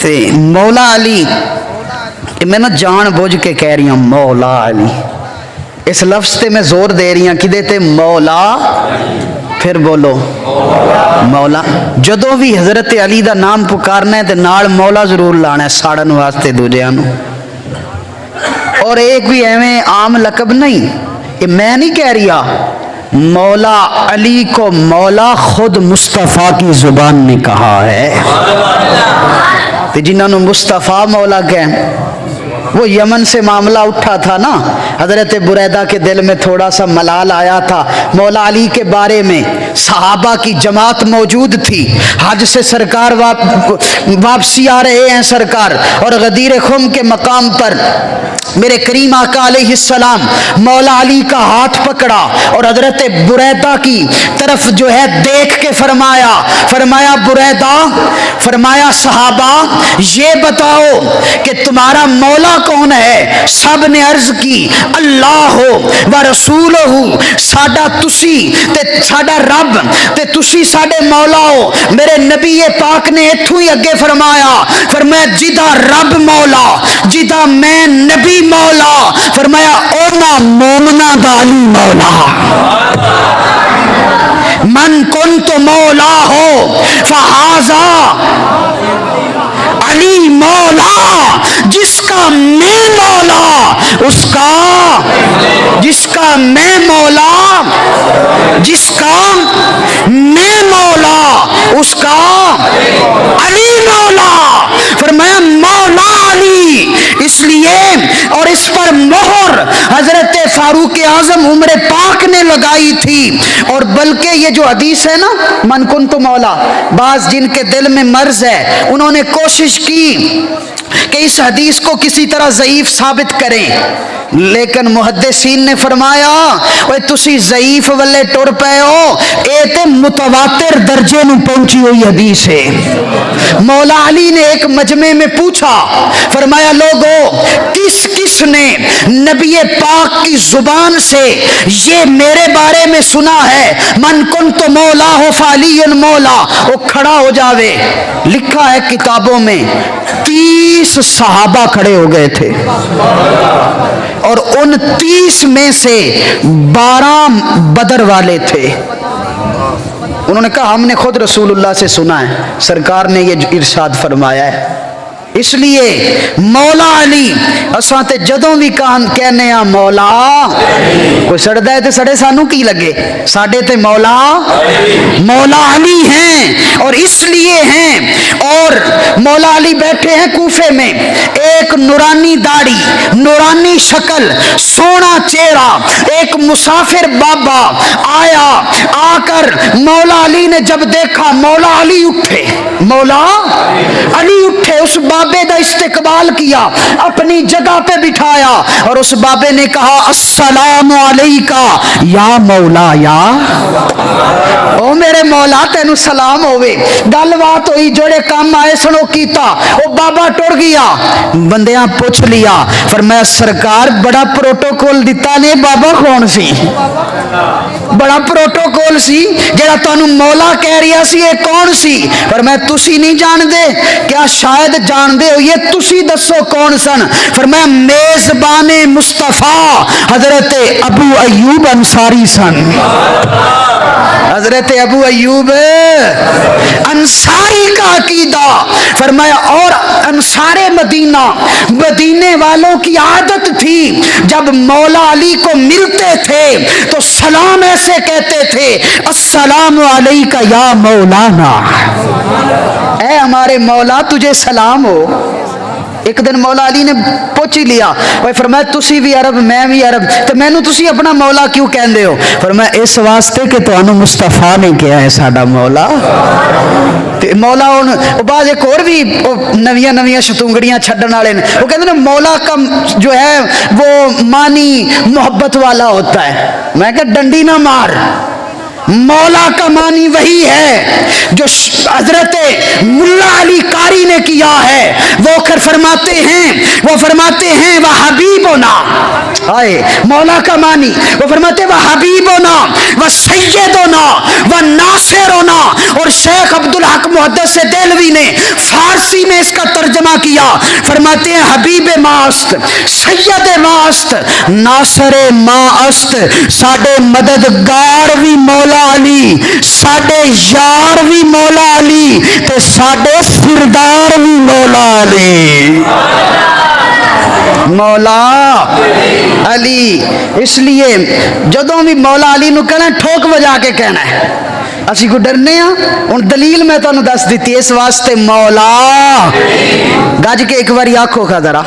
تے مولا علی، میں نا جان بوجھ کے کہہ رہی ہوں مولا علی، اس لفظ تے میں زور دے رہی ہوں کدے تے مولا، پھر بولو مولا۔ جدوں بھی حضرت علی دا نام پکارنا ہے تے نال مولا ضرور لانا ہے ساڑن واسطے دوجیاں نو۔ اور ایک بھی ایویں عام لقب نہیں، یہ میں نہیں کہہ رہا، مولا علی کو مولا خود مصطفیٰ کی زبان نے کہا ہے۔ تو جنہوں نے مصطفیٰ مولا کہیں، وہ یمن سے معاملہ اٹھا تھا نا، حضرت بریدہ کے دل میں تھوڑا سا ملال آیا تھا مولا علی کے بارے میں، صحابہ کی جماعت موجود تھی، حج سے سرکار واپسی آ رہے ہیں سرکار، اور غدیر خم کے مقام پر میرے کریم آقا علیہ السلام مولا علی کا ہاتھ پکڑا اور حضرت بریدہ کی طرف جو ہے دیکھ کے فرمایا بریدہ، فرمایا صحابہ یہ بتاؤ کہ تمہارا مولا کون ہے؟ سب نے عرض کی اللہ ہو و رسول ہو، ساڈا تسی تے ساڈا رب تے تسی ساڈے مولا ہو۔ میرے نبی پاک نے اتھوں ہی اگے فرمایا جدا رب مولا، جدا میں نبی مولا، فرمایا اونا مومنا دا علی مولا، من کنت مولا ہو فہذا علی مولا، جس کا میں مولا اس کا، جس کا میں مولا، جس کا میں مولا اس کا علی مولا، فرمایا مولا علی۔ اس لیے اور اس پر مہر حضرت فاروق اعظم عمر پاک نے لگائی تھی، اور بلکہ یہ جو حدیث ہے نا من کنت مولا، بعض جن کے دل میں مرض ہے انہوں نے کوشش کی کہ اس حدیث کو کسی طرح ضعیف ثابت کریں، لیکن محدثین نے فرمایا اوے تسی ضعیف والے ٹر پے ہو، اے تے متواتر درجے میں پہنچی ہوئی حدیث ہے۔ مولا علی نے ایک مجمع میں پوچھا، فرمایا لوگو کس کس نے نبی پاک کی زبان سے یہ میرے بارے میں سنا ہے من کنت مولا ہو فعلی مولا؟ وہ کھڑا ہو جاوے۔ لکھا ہے کتابوں میں 30 صحابہ کھڑے ہو گئے تھے، اور ان 30 میں سے 12 بدر والے تھے۔ انہوں نے کہا ہم نے خود رسول اللہ سے سنا ہے، سرکار نے یہ ارشاد فرمایا ہے۔ اس لیے مولا علی اساں تے جدوں بھی کہنے ہاں مولا، کوئی سڑدا ہے تے سڑے سانو کی لگے، ساڈے تے مولا علی ہیں، اور اس لیے ہیں۔ اور مولا علی بیٹھے ہیں کوفے میں، ایک نورانی داڑھی، نورانی شکل، سونا چہرہ، ایک مسافر بابا آیا، آ کر مولا علی نے جب دیکھا، مولا علی اٹھے، مولا علی اٹھے، اس بابے دا استقبال کیا، اپنی جگہ پہ بٹھایا، اور اس بابے نے کہا السلام علیکہ یا مولا، یا او میرے مولا تینو سلام ہوئے۔ گل بات ہوئی، جوڑے کام آئے سنو کیتا، وہ بابا ٹر گیا، بندیاں پوچھ لیا، فرمایا سرکار بڑا پروٹوکول دیتا نے، بابا کون سی؟ بڑا پروٹوکول سی جڑا تانوں مولا کہہ رہا سی، یہ کون سی؟ فرمایا تسی نہیں جان دے؟ کیا شاید جان دے ہو، یہ تسی دسو کون سن؟ فرمایا میزبان مصطفیٰ حضرت ابو ایوب انصاری سن، حضرت ابو ایوب انصاری کا عقیدہ۔ فرمایا اور انصار مدینہ، مدینے والوں کی عادت تھی جب مولا علی کو ملتے تھے تو سلام ایسے کہتے تھے السلام علیکہ یا مولانا، اے ہمارے مولا تجھے سلام ہو۔ ایک دن مولا علی نے پوچھ ہی لیا، فرمایا تسی بھی عرب میں بھی عرب، تو مینوں تسی اپنا مولا کیوں کہندے ہو؟ فرمایا اس واسطے کہ تانوں مصطفیٰ نے کہا ہے ساڈا مولا۔ مولا بعض ایک اور بھی نویاں شتونگڑیاں چھڈن والے نے، وہ کہتے ہیں مولا کا جو ہے وہ معنی محبت والا ہوتا ہے۔ میں کہ ڈنڈی نہ مار، مولا کا معنی وہی ہے جو حضرت ملا علی قاری نے کیا ہے۔ وہ فرماتے ہیں وہ حبیبنا، مولا کا معنی وہ فرماتے ہیں وہ حبیبنا وہ سیدنا وہ ناصرنا۔ اور شیخ عبدالحق محدث دہلوی نے فارسی فارسی میں اس کا ترجمہ کیا، فرماتے ہیں حبیب ماست، سید ماست، ناصر ماست، ساڈے مددگار بھی مولا علی، ساڈے یار بھی مولا علی، تے ساڈے سردار بھی مولا علی، مولا علی۔ اس لیے جدوں بھی مولا علی نو کہنا ٹھوک بجا کے کہنا ہے، اسی کو ڈرنے ہاں۔ ہن دلیل میں تانوں دس دیتی، اس واسطے مولا گج کے ایک باری آکھو کھا ذرا